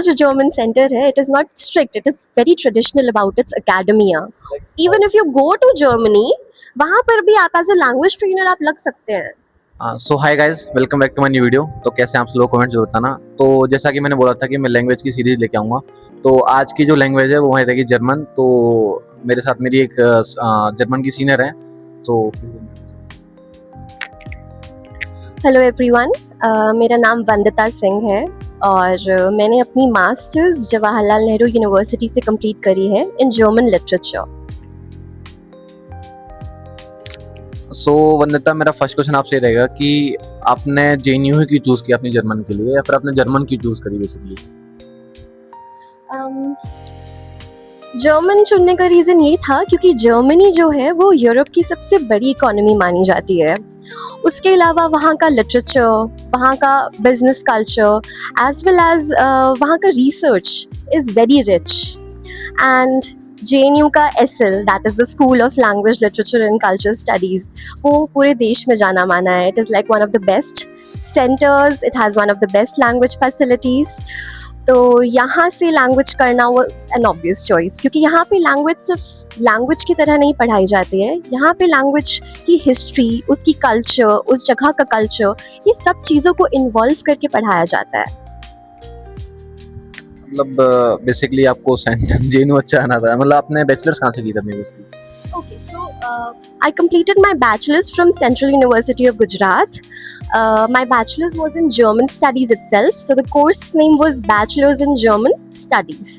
जो German centre है, it is not strict, it is very traditional about its academia. Even if you go to Germany, वहाँ पर भी आप as a language trainer आप लग सकते हैं. So hi guys, welcome back to my new video. तो कैसे हैं आप लोग, कमेंट जरूर बताना. तो जैसा कि मैंने बोला था कि मैं लैंग्वेज की सीरीज लेके आऊँगा, तो आज की जो लैंग्वेज है वो है रहेगी जर्मन. तो मेरे साथ मेरी एक जर्मन की सीनियर है. तो हेलो एवरीवन, मेरा नाम वंदिता सिंह है और मैंने अपनी मास्टर्स जवाहरलाल नेहरू यूनिवर्सिटी से कंप्लीट करी है इन जर्मन लिटरेचर. सो वंदिता, मेरा फर्स्ट क्वेश्चन आपसे ये रहेगा कि आपने जेएनयू ही क्यों चूज़ किया अपनी जर्मन के लिए, या फिर आपने जर्मन क्यों चूज़ करी बेसिकली? जर्मन चुनने का रीज़न ये था क्योंकि जर्मनी जो है वो यूरोप की सबसे बड़ी इकोनॉमी मानी जाती है. उसके अलावा वहाँ का लिटरेचर, वहाँ का business culture as well as वहाँ का research is very rich. And JNU का SL, that is the school of language literature and culture studies, वो पूरे देश में जाना माना है. It is like one of the best centres, it has one of the best language facilities. तो यहाँ से लैंग्वेज करना वाज एन ऑब्वियस चॉइस, क्योंकि यहाँ पे लैंग्वेज सिर्फ लैंग्वेज की तरह नहीं पढ़ाई जाती है. यहाँ पे लैंग्वेज की हिस्ट्री, उसकी कल्चर, उस जगह का कल्चर, ये सब चीज़ों को इन्वॉल्व करके पढ़ाया जाता है. मतलब बेसिकली आपको जेएनयू अच्छा आना था. मतलब आपने बैचलर्स कहाँ से की थी अपनी basically? Okay, so I completed my bachelor's from Central University of Gujarat. My bachelor's was in German studies itself, so the course name was Bachelor's in German Studies.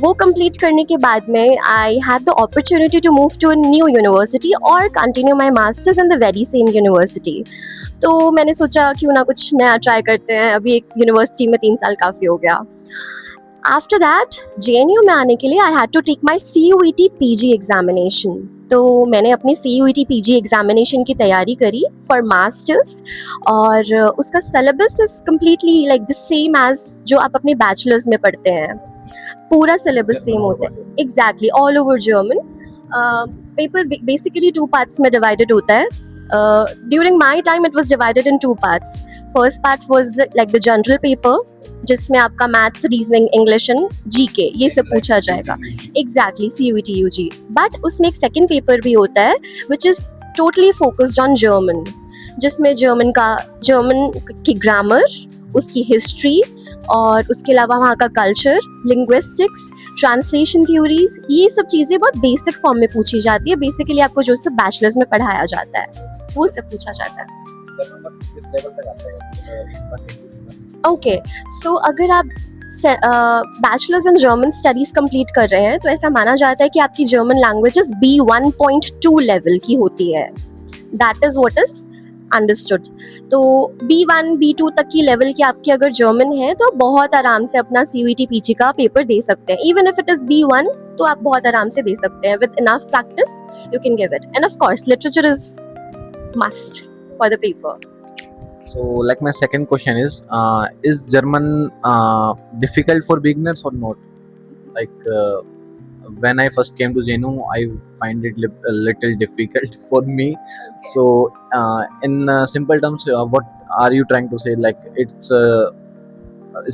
वो complete करने के बाद में I had the opportunity to move to a new university or continue my masters in the very same university. तो मैंने सोचा क्यों ना कुछ नया ट्राई करते हैं. अभी एक यूनिवर्सिटी में 3 साल काफ़ी हो गया. आफ्टर दैट JNU में आने के लिए I had to take my CUET PG examination. तो मैंने अपनी CUET PG एग्जामिनेशन की तैयारी करी फॉर मास्टर्स, और उसका syllabus is completely like the same as जो आप अपने बैचलर्स में पढ़ते हैं. पूरा सिलेबस सेम होता है, exactly all over German. Paper basically 2 parts में डिवाइडेड होता है. During my time it was divided in 2 parts. First part was like the general paper, जिसमें आपका maths, reasoning, English and GK ये सब पूछा जाएगा. Exactly CUET UG. बट उसमें एक सेकेंड पेपर भी होता है which is totally focused on German, जिसमें जर्मन की ग्रामर, उसकी हिस्ट्री और उसके अलावा वहाँ का कल्चर, लिंग्विस्टिक्स, ट्रांसलेशन थ्योरीज, ये सब चीज़ें बहुत बेसिक फॉर्म में पूछी जाती है. बेसिकली आपको जो सब बैचलर्स में पढ़ाया जाता है वो सब पूछा जाता है. ओके, सो अगर आप bachelors in German studies complete कर रहे हैं तो ऐसा माना जाता है कि आपकी जर्मन लैंग्वेजेस B1.2 लेवल की होती है. That is what is understood. तो B1 B2 तक की लेवल की आपकी अगर जर्मन है तो बहुत आराम से अपना CUET PG का पेपर दे सकते हैं. Even if it is B1 तो आप बहुत आराम से दे सकते हैं. With enough practice you can give it. End of course literature is must for the paper. So, like my second question is German difficult for beginners or not? Like when I first came to JNU, I find it a little difficult for me. So, in simple terms, what are you trying to say? Like it's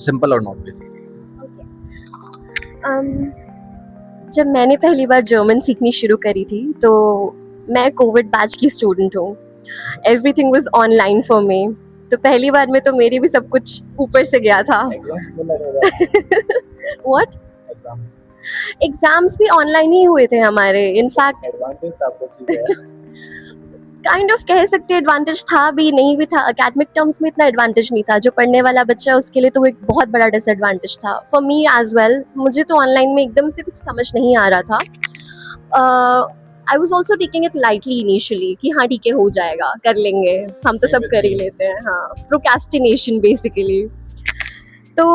simple or not, basically? जब मैंने पहली बार German सीखनी शुरू करी थी तो मैं Covid batch की स्टूडेंट हूँ. Everything was online for me. तो पहली बार में तो मेरी भी सब कुछ ऊपर से गया था. व्हाट? एग्जाम्स भी ऑनलाइन ही हुए थे हमारे. इनफैक्ट काइंड ऑफ कह सकते हैं एडवांटेज था भी, नहीं भी था. एकेडमिक टर्म्स में इतना एडवांटेज नहीं था. जो पढ़ने वाला बच्चा है उसके लिए तो वो एक बहुत बड़ा डिसएडवांटेज था. फॉर मी एज वेल, मुझे तो ऑनलाइन में एकदम से कुछ समझ नहीं आ रहा था. I was also taking it lightly initially कि हाँ ठीक है, हो जाएगा, कर लेंगे, हम तो सब कर ही लेते हैं. हाँ, प्रोक्रेस्टिनेशन बेसिकली. तो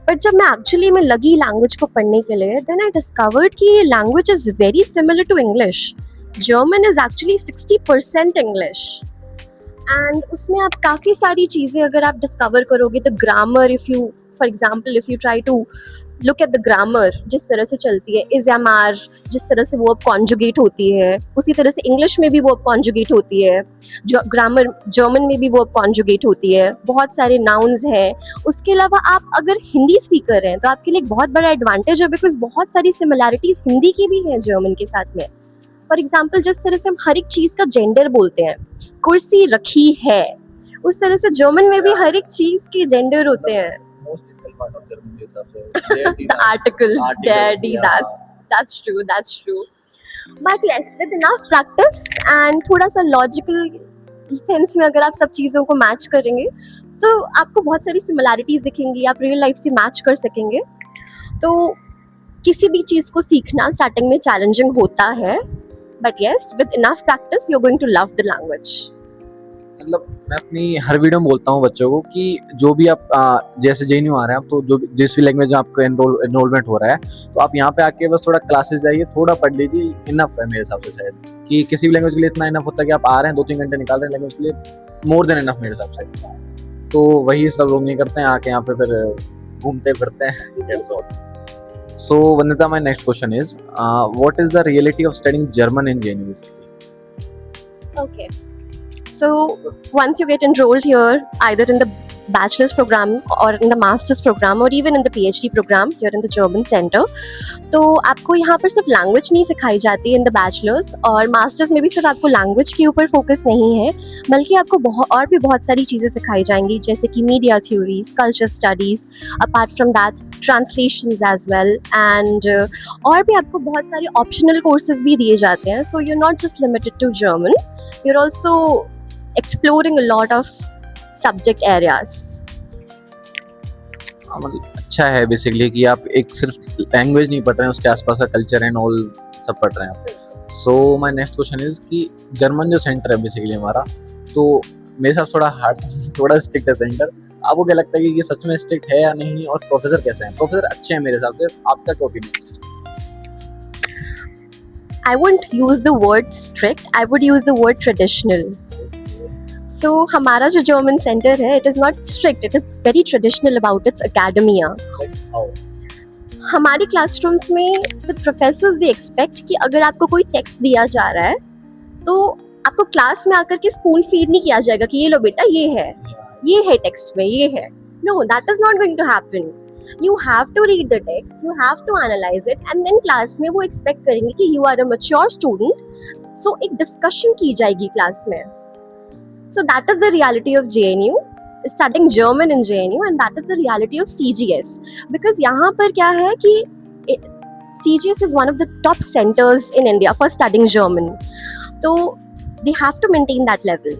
बट जब मैं एक्चुअली में लगी लैंग्वेज को पढ़ने के लिए, देन आई डिस्कवर्ड कि ये language is very similar to English. German is actually 60% English. And उसमें आप काफ़ी सारी चीज़ें अगर आप डिस्कवर करोगे, तो grammar, if you for example if you try to look at the grammar, जिस तरह से चलती है, इज एम आर, जिस तरह से वर्ब कॉन्जुगेट होती है, उसी तरह से इंग्लिश में भी वर्ब कॉन्जुगेट होती है, जो ग्रामर जर्मन में भी वर्ब कॉन्जुगेट होती है, बहुत सारे नाउन्स हैं। उसके अलावा आप अगर हिंदी स्पीकर हैं तो आपके लिए एक बहुत बड़ा एडवांटेज है, बिकॉज बहुत सारी सिमिलैरिटीज हिंदी की भी हैं जर्मन के साथ में। फॉर एग्जाम्पल जिस तरह से हम हर एक चीज़ का जेंडर बोलते हैं, कुर्सी रखी है, उस तरह से जर्मन में भी हर एक चीज़ के जेंडर होते हैं। Most difficult part of German के हिसाब से The articles, there, die, yeah. that's true, that's true. But yes, with enough practice and थोड़ा सा लॉजिकल सेंस में अगर आप सब चीज़ों को मैच करेंगे तो आपको बहुत सारी सिमिलैरिटीज़ दिखेंगी, आप रियल लाइफ से मैच कर सकेंगे। तो किसी भी चीज़ को सीखना स्टार्टिंग में चैलेंजिंग होता है, but yes with enough practice you are going to love the language. मतलब मैं अपनी हर वीडियो में बोलता हूँ बच्चों को कि जो भी आप जैसे JNU आ रहे हैं आप, तो जो जिस भी लैंग्वेज में आपको एनरोलमेंट हो रहा है, तो आप यहाँ पे आके बस थोड़ा क्लासेस जाइए, थोड़ा पढ़ लीजिए, इनफ है मेरे हिसाब से। शायद कि किसी भी लैंग्वेज के लिए इतना इनफ होता है कि आप आ रहे हैं 2-3 घंटे निकाल रहे हैं लैंग्वेज के लिए, मोर देन इनफ मेरे हिसाब से। तो वही सब लोग नहीं करते हैं, आके यहाँ पे फिर घूमते फिरते हैं। So Vandita, my next question is what is the reality of studying German in JNU? Okay. So once you get enrolled here, either in the bachelor's program or in the master's program or even in the PhD program here in the German Center, तो आपको यहाँ पर सिर्फ language नहीं सिखाई जाती in the bachelors, और masters में भी सिर्फ आपको लैंग्वेज के ऊपर फोकस नहीं है, बल्कि आपको और भी बहुत सारी चीज़ें सिखाई जाएंगी, जैसे कि media theories, culture studies, apart from that translations as well, and और भी आपको बहुत सारे ऑप्शनल कोर्सेज भी दिए जाते हैं। So you are not just limited to German, you are also exploring a lot of subject areas. मतलब अच्छा है बेसिकली कि आप एक सिर्फ लैंग्वेज नहीं पढ़ रहे हैं, उसके आसपास का कल्चर एंड ऑल सब पढ़ रहे हैं। So my next question is कि जर्मन जो सेंटर है बेसिकली हमारा, तो मेरे हिसाब से थोड़ा हार्ड, थोड़ा स्ट्रिक्ट है सेंटर। आपको क्या लगता है कि ये सच में स्ट्रिक्ट है या नहीं, और प्रोफेसर कैसे हैं? प्रोफेसर अच्छे हैं मेरे हिसाब से, आपका क्या opinion? I wouldn't use the word strict, I would use the word traditional. So हमारा जो जर्मन सेंटर है, it is not strict, it is very traditional about its academia. हमारे क्लासरूम्स में the professors they expect कि अगर आपको कोई text दिया जा रहा है तो आपको क्लास में आकर के स्पून फीड नहीं किया जाएगा कि ये लो बेटा ये है टेक्स्ट में, ये है। No, that is not going to happen. You have to read the text, you have to analyze it, and then class में वो expect करेंगे कि you are a mature student, so एक discussion की जाएगी क्लास में। So that is the reality of JNU, studying German in JNU, and that is the reality of CGS. Because यहाँ पर क्या है कि CGS is one of the top centers in India for studying German. So they have to maintain that level.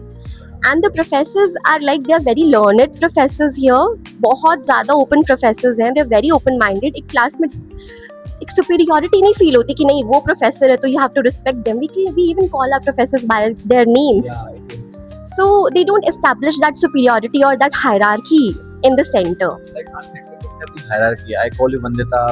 And the professors are like, they are very learned professors here. बहुत ज़्यादा open professors हैं. They are very open-minded. एक class में एक superiority नहीं feel होती कि नहीं वो professor है तो you have to respect them. We even call our professors by their names. So they don't establish that superiority or that hierarchy in the center. Like our center में अपनी hierarchy, I call you Vandita,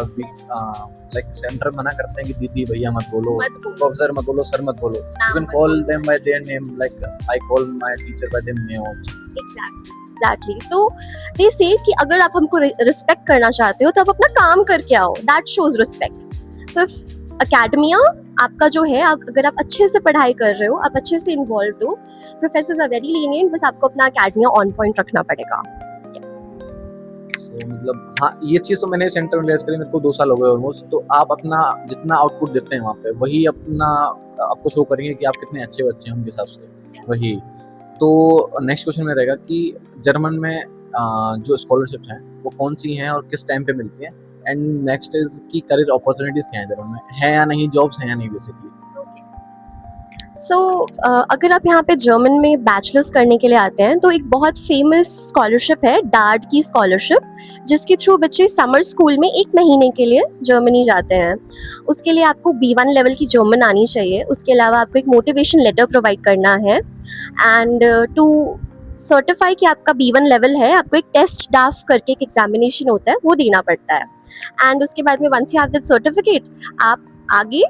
like center मना करते हैं कि दीदी भैया मत बोलो, प्रोफेसर मत बोलो, सर मत बोलो. You can call them by their name, like I call my teacher by their name also. Exactly. So they say कि अगर आप हमको respect करना चाहते हो तो आप अपना काम करके आओ. That shows respect. So if academia आपका जो है, अगर आप अच्छे से पढ़ाई कर रहे हो, आप अच्छे से इन्वॉल्व हो, प्रोफेसर्स आर वेरी लीनिएंट, बस आपको अपना एकेडमिया ऑन पॉइंट रखना पड़ेगा। यस। So, मतलब हाँ, ये चीज़ तो मैंने सेंटर में रियलाइज करी, मेरे को 2 साल हो गए ऑलमोस्ट। तो आप अपना जितना आउटपुट देते हैं वहाँ पे, वही अपना आपको शो करेंगे कि आप कितने अच्छे बच्चे हैं उनके हिसाब से। वही तो नेक्स्ट क्वेश्चन में रहेगा कि जर्मन में जो स्कॉलरशिप हैं वो कौन सी हैं और किस टाइम पे मिलती हैं, एंड नेक्स्ट इज कि करियर अपॉर्चुनिटीज क्या हैं जर्मन में, है या नहीं, जॉब्स हैं या नहीं बेसिकली। सो अगर आप यहाँ पे जर्मन में बैचलर्स करने के लिए आते हैं तो एक बहुत फेमस स्कॉलरशिप है, डार्ड की स्कॉलरशिप, जिसके थ्रू बच्चे समर स्कूल में 1 महीने के लिए जर्मनी जाते हैं। उसके लिए आपको B1 लेवल की जर्मन आनी चाहिए। उसके अलावा आपको एक मोटिवेशन लेटर प्रोवाइड करना है, एंड टू सर्टिफाई कि आपका B1 लेवल है, आपको एक टेस्ट डाफ करके एक एग्जामिनेशन होता है, वो देना पड़ता है। एंड उसके बाद में once you have that certificate, आप आगे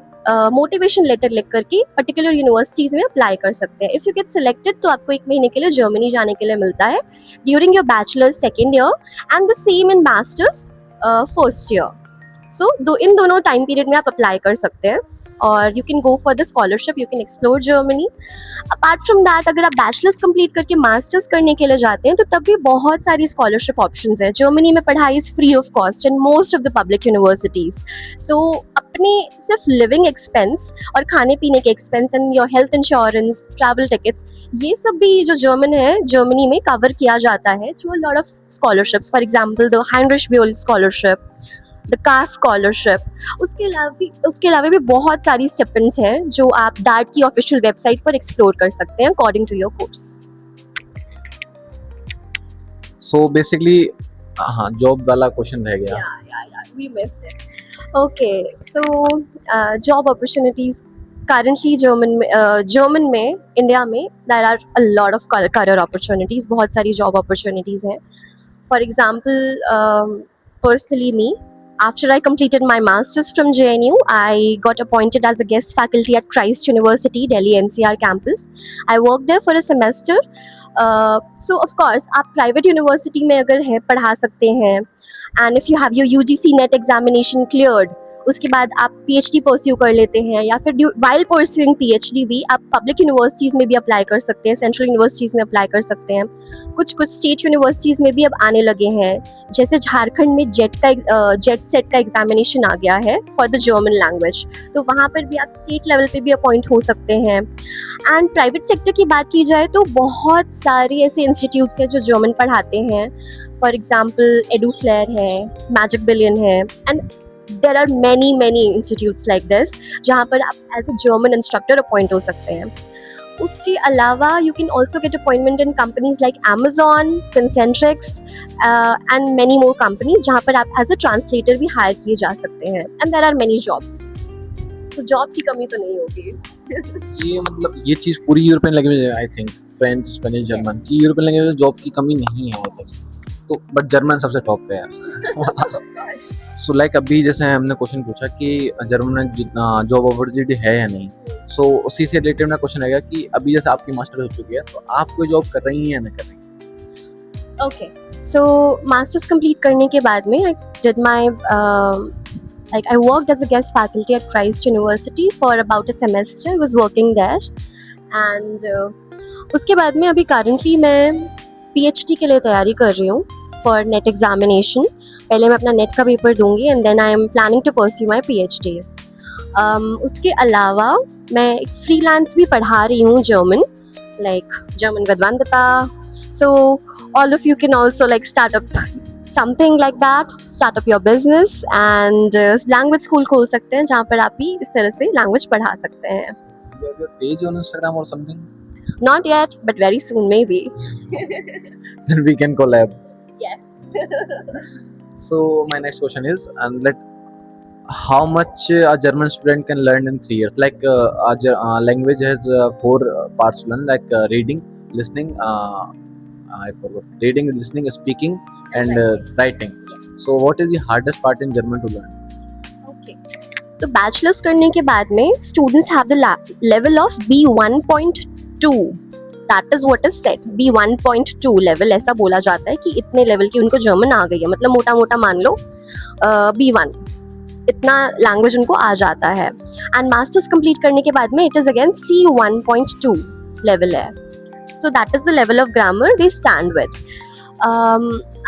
मोटिवेशन लेटर लिख करके पर्टिकुलर यूनिवर्सिटीज़ में अप्लाई कर सकते हैं. इफ़ यू गेट सिलेक्टेड तो आपको 1 महीने के लिए जर्मनी जाने के लिए मिलता है during your bachelor's second year and the same in master's first year. So in दोनों टाइम पीरियड में आप अप्लाई कर सकते हैं और you can go for the scholarship, you can explore Germany. Apart from that, अगर आप बैचलर्स कंप्लीट करके मास्टर्स करने के लिए जाते हैं तो तब भी बहुत सारी स्कॉलरशिप ऑप्शंस हैं. जर्मनी में पढ़ाई is free of cost in most of the public universities. So अपने सिर्फ लिविंग एक्सपेंस और खाने पीने के expense and your health insurance, travel tickets, ये सब भी जो जर्मनी में कवर किया जाता है through a lot of scholarships. For example the Heinrich Böll scholarship, the cast scholarship. उसके अलावा भी बहुत सारी स्टिपेंड्स हैं जो आप डार्ट की ऑफिशियल वेबसाइट पर एक्सप्लोर कर सकते हैं according to your course. So basically हाँ, जॉब वाला क्वेश्चन रह गया. We missed it. Okay, so job opportunities currently German में, इंडिया में there are a lot of career opportunities. बहुत सारी job opportunities हैं. For example, personally me, after I completed my masters from JNU, I got appointed as a guest faculty at Christ University, Delhi NCR campus. I worked there for a semester. So of course, आप private university में अगर है पढ़ा सकते हैं, and if you have your UGC NET examination cleared, उसके बाद आप PhD परस्यू कर लेते हैं, या फिर while pursuing PhD भी आप पब्लिक यूनिवर्सिटीज़ में भी अप्लाई कर सकते हैं, सेंट्रल यूनिवर्सिटीज़ में अप्लाई कर सकते हैं. कुछ स्टेट यूनिवर्सिटीज़ में भी अब आने लगे हैं. जैसे झारखंड में जेट सेट का एग्जामिनेशन आ गया है फॉर द जर्मन लैंग्वेज, तो वहाँ पर भी आप स्टेट लेवल पे भी अपॉइंट हो सकते हैं. एंड प्राइवेट सेक्टर की बात की जाए तो बहुत सारे ऐसे इंस्टीट्यूट्स हैं जो जर्मन पढ़ाते हैं. फॉर एग्जाम्पल एडुफ्लेयर है, मैजिक बिलियन है, and there are many institutes like this जहाँ पर आप as a German instructor appoint हो सकते हैं. उसके अलावा you can also get appointment in companies like Amazon, Concentrix and many more companies जहाँ पर आप एज अ ट्रांसलेटर भी हायर किए जा सकते हैं. And there are many jobs. तो जॉब की कमी तो नहीं होगी. ये मतलब ये चीज़ पूरी यूरोपियन लैंग्वेज है, I think French, Spanish, German की यूरोपियन लैंग्वेज में जॉब की कमी नहीं है आई थिंक. तो बट जर्मन सबसे टॉप पे है. सो लाइक अभी जैसे हमने क्वेश्चन पूछा कि जर्मन में जितना जॉब अपॉर्चुनिटी है या नहीं, सो उसी से रिलेटेड मेरा क्वेश्चन रहेगा कि अभी जैसे आपकी मास्टर हो चुकी है तो आप कोई जॉब कर रही हैं या नहीं कर रही हैं? ओके, सो मास्टर्स कंप्लीट करने के बाद में I did my I worked as a guest faculty at Christ University for about a semester. I was working there, and उसके बाद में अभी currently मैं PhD के लिए तैयारी कर रही हूँ for NET examination. पहले मैं अपना NET का पेपर दूंगी and then I am planning to pursue my PhD. उसके अलावा मैं एक freelance भी पढ़ा रही हूँ German, like German with Vandita. So all of you can also like start up something like that, start up your business and language school खोल सकते हैं जहाँ पर आप भी इस तरह से language पढ़ा सकते हैं. You have your page on Instagram or something? Not yet, but very soon maybe. Then we can collab. Yes. So my next question is, and how much a German student can learn in 3 years? Like language has 4 parts to learn, like reading, listening, I forgot. Reading, listening, speaking, and writing. So what is the hardest part in German to learn? Okay. तो bachelors करने के बाद में students have the level of B1.2. That is what is set. B1.2 level ऐसा बोला जाता है कि इतने लेवल की उनको जर्मन आ गई है. मतलब मोटा मोटा मान लो B1 इतना लैंग्वेज उनको आ जाता है. एंड मास्टर्स कंप्लीट करने के बाद में it is again C1.2 level है. So that is the level of grammar they stand with.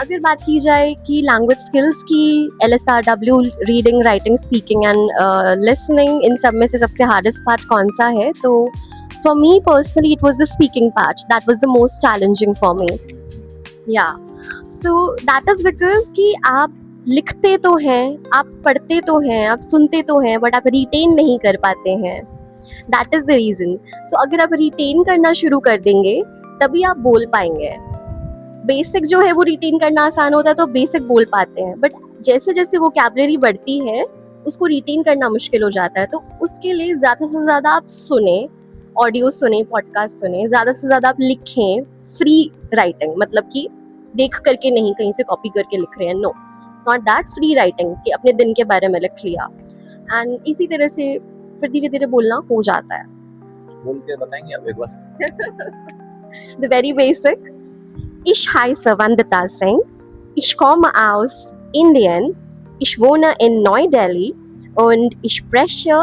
अगर बात की जाए कि लैंग्वेज स्किल्स की, LSRW, reading, writing, speaking and listening, इन सब में से सबसे हार्डेस्ट पार्ट कौन सा है, तो for me personally it was the speaking part. That was the most challenging for me. या सो दैट इज बिकॉज कि आप लिखते तो हैं, आप पढ़ते तो हैं, आप सुनते तो हैं, बट आप रिटेन नहीं कर पाते हैं. That is the reason. So अगर आप रिटेन करना शुरू कर देंगे तभी आप बोल पाएंगे. बेसिक जो है वो रिटेन करना आसान होता है तो बेसिक बोल पाते हैं, बट जैसे जैसे वोकैबुलरी बढ़ती है उसको रिटेन करना मुश्किल हो जाता है. तो उसके लिए ज़्यादा से ज़्यादा आप सुने, ऑडियो सुने, पॉडकास्ट सुने, ज़्यादा से ज़्यादा आप लिखें. फ्री राइटिंग मतलब कि देख करके नहीं, कहीं से कॉपी करके लिख रहे हैं, no, not that. Free writing कि अपने दिन के बारे में लिख लिया. एंड इसी तरह से फिर धीरे धीरे बोलना हो जाता है. बोल के बताएंगे आप एक बार? The very basic. Ich heiße Vandita Singh. Ich komme aus Indien. Ich wohne in Neu-Delhi und ich spreche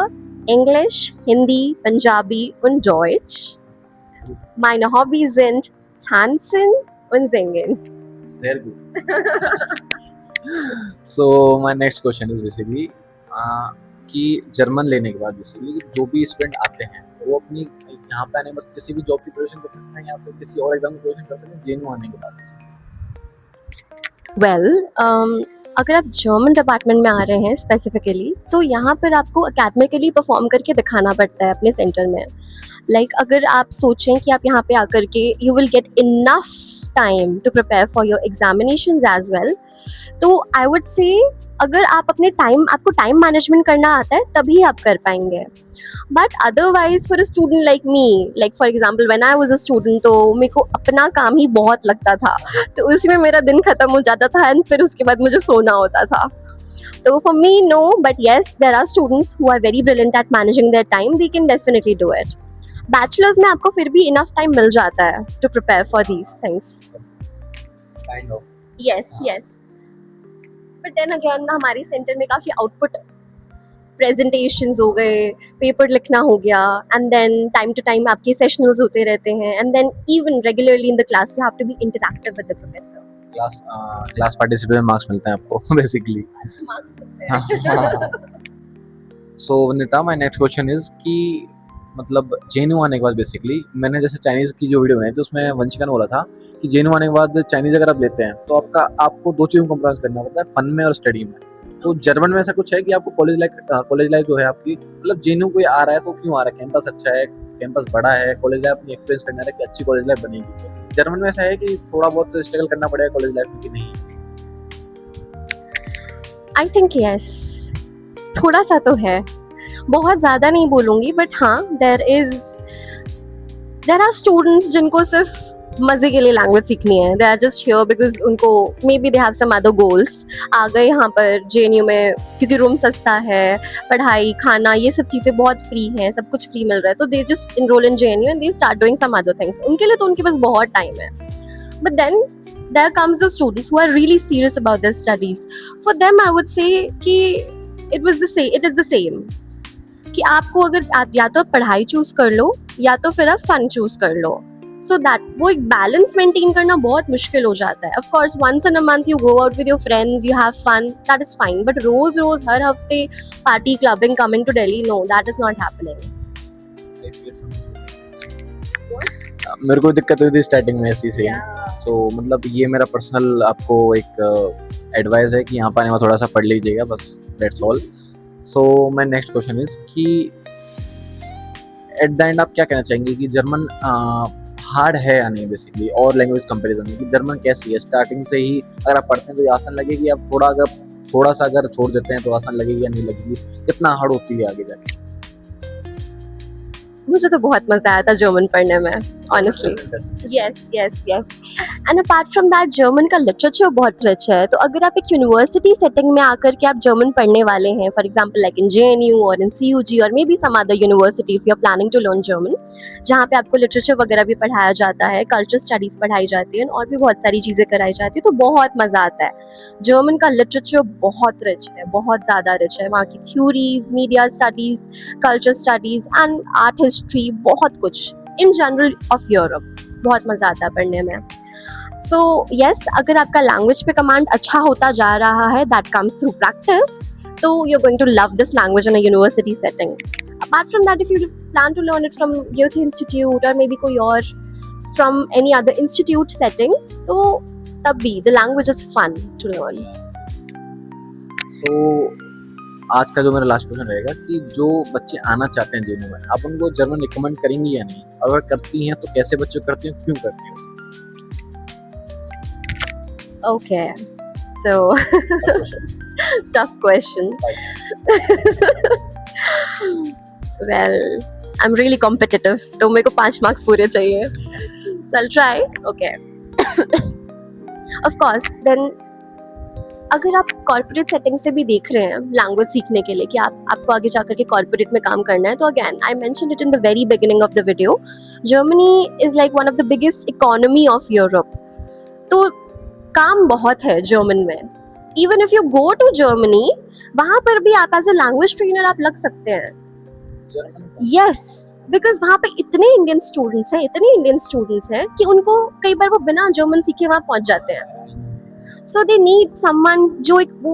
Englisch, Hindi, Punjabi und Deutsch. Meine Hobbys sind Tanzen und Singen. Very good. So my next question is basically कि German लेने के बाद basically जो भी student आते हैं वो अपनी यहाँ पे आने के बाद किसी भी जॉब की प्रिपरेशन कर सकते हैं या फिर किसी और एग्जाम की प्रिपरेशन कर सकते हैं जेएनयू आने के बाद? Well, अगर आप जर्मन डिपार्टमेंट में आ रहे हैं स्पेसिफिकली तो यहाँ पर आपको अकेडमिकली परफॉर्म करके दिखाना पड़ता है अपने सेंटर में. लाइक अगर आप सोचें कि आप यहाँ पे आकर के you will get enough time to prepare for your examinations as well, तो आई वुड से अगर आप अपने आपको टाइम मैनेजमेंट करना आता है तभी आप कर पाएंगे. But otherwise for a student like me, like for example when I was a student, तो मेरे को अपना काम ही बहुत लगता था, तो उसी में मेरा दिन खत्म हो जाता था एंड फिर उसके बाद मुझे सोना होता था. तो for me no, but yes there are students who are very brilliant at managing their time, they can definitely do it. Bachelors में आपको फिर भी इनफ टाइम मिल जाता है to prepare for these things. Kind of. Yes yes. But then again हमारे centre में काफ़ी आउटपुट प्रेजेंटेशंस हो गए, पेपर लिखना हो गया, and then time to time आपके सेशनल्स होते रहते हैं, and then even regularly in the class you have to be interactive with the professor. Class participate में मार्क्स मिलते हैं आपको बेसिकली. मार्क्स मिलते हैं. So Vanita, my next question is कि मतलब जेएनयू आने के बाद बेसिकली मैंने जैसे चाइनीज़ की जो वीडियो बनाई थी उसमें वंशिका ने बोला था कि जेएनयू आने के बाद चाइनीज़ अगर आप लेते हैं तो आपको दो चीज़ों को कंप्रोमाइज़ करना पड़ता है, फन में और स्टडी में. तो जर्मन में ऐसा कुछ है कि आपको कॉलेज लाइफ जो है आपकी, मतलब जेएनयू कोई आ रहा है तो क्यों आ रहा है? कैंपस अच्छा है, कैंपस बड़ा है, कॉलेज लाइफ अपनी एक्सपीरियंस करना है कि अच्छी कॉलेज लाइफ बनेगी. जर्मन में ऐसा है कि थोड़ा बहुत स्ट्रगल करना पड़ेगा कॉलेज लाइफ में कि नहीं? आई थिंक यस, थोड़ा सा तो है, बहुत ज़्यादा नहीं बोलूँगी, बट हाँ देर आर स्टूडेंट्स जिनको सिर्फ मज़े के लिए लैंग्वेज सीखनी है. They are just here because उनको maybe they have some other goals. आ गए यहाँ पर जेएनयू में क्योंकि रूम सस्ता है, पढ़ाई खाना ये सब चीज़ें बहुत फ्री हैं, सब कुछ फ्री मिल रहा है, तो they just enrol in JNU and they start doing some other things. उनके लिए तो उनके पास बहुत टाइम है. But then there comes the students who are really serious about their studies. For them I would say कि it is the same कि आपको अगर आप या तो पढ़ाई चूज कर लो या तो फिर आप फन चूज कर लो. सो दैट वो एक बैलेंस मेंटेन करना बहुत मुश्किल हो जाता है. Of course once in a month you go out with your friends, you have fun, that is fine, but रोज हर हफ्ते party clubbing coming to Delhi, no, that is not happening. मेरे को दिक्कत हुई थी स्टार्टिंग में ऐसी से. सो मतलब ये मेरा पर्सनल आपको एक एडवाइस है कि यहाँ पर आने में थोड़ा सा पढ़ लीजिएगा, बस that's all. So my next question is कि एट द एंड आप क्या कहना चाहेंगे कि जर्मन हार्ड है या नहीं बेसिकली और लैंग्वेज कंपैरिजन में, कि जर्मन कैसी है? स्टार्टिंग से ही अगर आप पढ़ते हैं तो ये आसान लगेगी, आप थोड़ा सा अगर छोड़ देते हैं तो आसान लगेगी या नहीं लगेगी? कितना हार्ड होती है आगे जाके? मुझे तो बहुत मजा आया था जर्मन पढ़ने में, honestly. Yes. And apart from that German का लिटरेचर बहुत रिच है. तो अगर आप एक यूनिवर्सिटी सेटिंग में आकर के आप जर्मन पढ़ने वाले हैं, for example like in JNU और इन सीयूजी और मे be some other university if you are planning to learn German, जहाँ पे आपको लिटरेचर वगैरह भी पढ़ाया जाता है, कल्चर स्टडीज पढ़ाई जाती है और भी बहुत सारी चीज़ें कराई जाती है, तो बहुत मज़ा आता है. जर्मन का लिटरेचर बहुत रिच है, बहुत ज़्यादा रिच है. वहाँ की theories, media studies, culture studies and art history, बहुत कुछ इन जनरल ऑफ यूरोप. बहुत मज़ा आता है पढ़ने में. सो यस, अगर आपका लैंग्वेज पे कमांड अच्छा होता जा रहा है, दैट कम्स थ्रू प्रैक्टिस, तो you are going to love this language in a university setting. Apart from that, if you plan to learn it from youth institute और मे बी कोई और from any other institute setting, तो तब भी the language is fun to learn. So आज का जो मेरा लास्ट क्वेश्चन रहेगा कि जो बच्चे आना चाहते हैं जेएनयू में, आप उनको जर्मन रिकमेंड करेंगी या नहीं? और अगर करती हैं तो कैसे बच्चे करते हैं, क्यों करते हैं उसे? Okay, so tough question. Well, I'm really competitive, तो मेरे को 5 marks पूरे चाहिए. So I'll try. Okay. Of course, then अगर आप कॉर्पोरेट सेटिंग से भी देख रहे हैं लैंग्वेज सीखने के लिए कि आपको आगे जाकर के कॉर्पोरेट में काम करना है, तो again I mentioned it in the very beginning of the video, Germany is like one of the biggest economy of Europe. तो काम बहुत है जर्मन में। इवन if you go to Germany, वहां पर भी आप एज ए लैंग्वेज ट्रेनर आप लग सकते हैं। यस, बिकॉज वहाँ पे इतने इंडियन स्टूडेंट्स हैं कि उनको कई बार वो बिना जर्मन सीखे वहाँ पहुंच जाते हैं। सो दे नीड समवन जो एक वो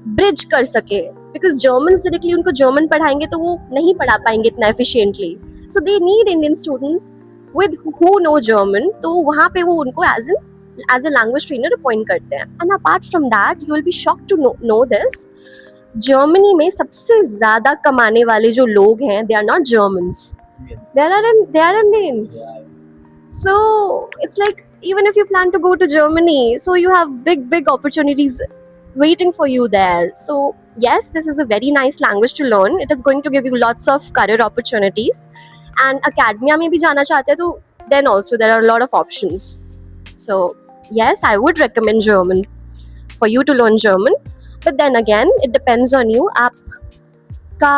ब्रिज कर सके, बिकॉज जर्मन्स डायरेक्टली उनको जर्मन पढ़ाएंगे तो वो नहीं पढ़ा पाएंगे इतना efficiently. So they need Indian students with who know German, तो वहाँ पे वो उनको as a language trainer appoint करते हैं। And apart from that you will be shocked to know this, Germany में सबसे ज्यादा कमाने वाले जो लोग हैं, they are not Germans, they are Indians. So it's like, even if you plan to go to Germany, so you have big opportunities waiting for you there. So yes, this is a very nice language to learn. It is going to give you lots of career opportunities. And academia में भी जाना चाहते हैं तो then also there are a lot of options. So yes, I would recommend German for you to learn German. But then again, it depends on you. आपका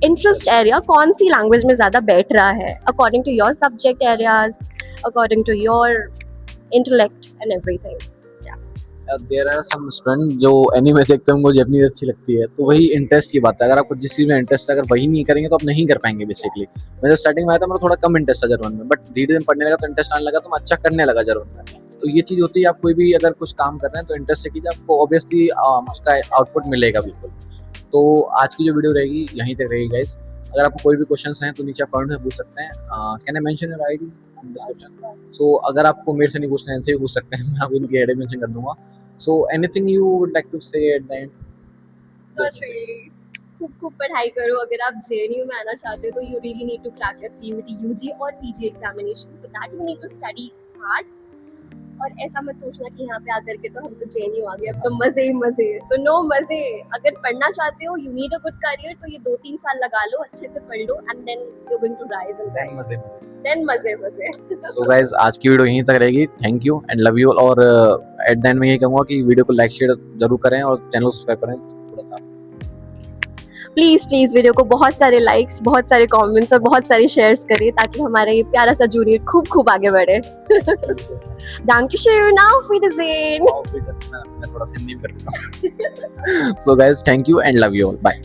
interest area कौन सी language में ज़्यादा बैठ रहा है, according to your subject areas, according to your intellect and everything. There are some student जो anime देखते हैं, उनको जैपनीज अच्छी लगती है, तो वही इंटरेस्ट की बात है। अगर आपको जिस चीज़ में इंटरेस्ट है, अगर वही नहीं करेंगे तो आप नहीं कर पाएंगे बेसिकली। मैं जब स्टार्टिंग में आया था, मेरा थोड़ा कम इंटरेस्ट था जर्मन में, बट धीरे धीरे पढ़ने लगा तो इंटरेस्ट आने लगा, तो मैं अच्छा करने लगा जर्मन में। तो ये चीज़ होती है, आप कोई भी अगर कुछ काम कर रहे हैं तो इंटरेस्ट से कीजिए, आपको ऑब्वियसली उसका आउटपुट मिलेगा बिल्कुल। तो आज की जो वीडियो रहेगी यहीं तक रहेगी गाइस। अगर आपको कोई भी क्वेश्चंस हैं तो नीचे आप कमेंट में पूछ सकते हैं। Can I mention your ID in description? So अगर आपको मेरे से नहीं पूछना है, इनसे भी पूछ सकते हैं, मैं आपको इनकी आईडी मेंशन कर दूंगा। So anything you would like to say at the end? Not really. खूब पढ़ाई करो। अगर आप जेएनयू में आना चाहते हो तो you really need to crack your CUET, UG और PG examination. For that you need to study hard. और ऐसा मत सोचना कि यहाँ पे आकर के तो हम तो जेएनयू आ गए, अब तो मजे ही मजे। सो नो मजे। अगर पढ़ना चाहते हो, you need a good career, तो ये 2-3 साल लगा लो, अच्छे से पढ़ लो, and then you are going to rise and rise, then मजे। सो गाइस, आज की वीडियो यहीं तक रहेगी। Thank you and love you. और एट द एंड में यही कहूँगा कि वीडियो को लाइक शेयर जरूर करें और चैनल को सब्सक्राइब करें थोड़ा सा। प्लीज वीडियो को बहुत सारे लाइक्स, बहुत सारे कमेंट्स और बहुत सारे शेयर्स करें, ताकि हमारा ये प्यारा सा जूनियर खूब आगे बढ़े। Dankeschön, auf Wiedersehen. मैं थोड़ा सा हिंदी कर देता हूँ। So guys, thank you and love you all. Bye.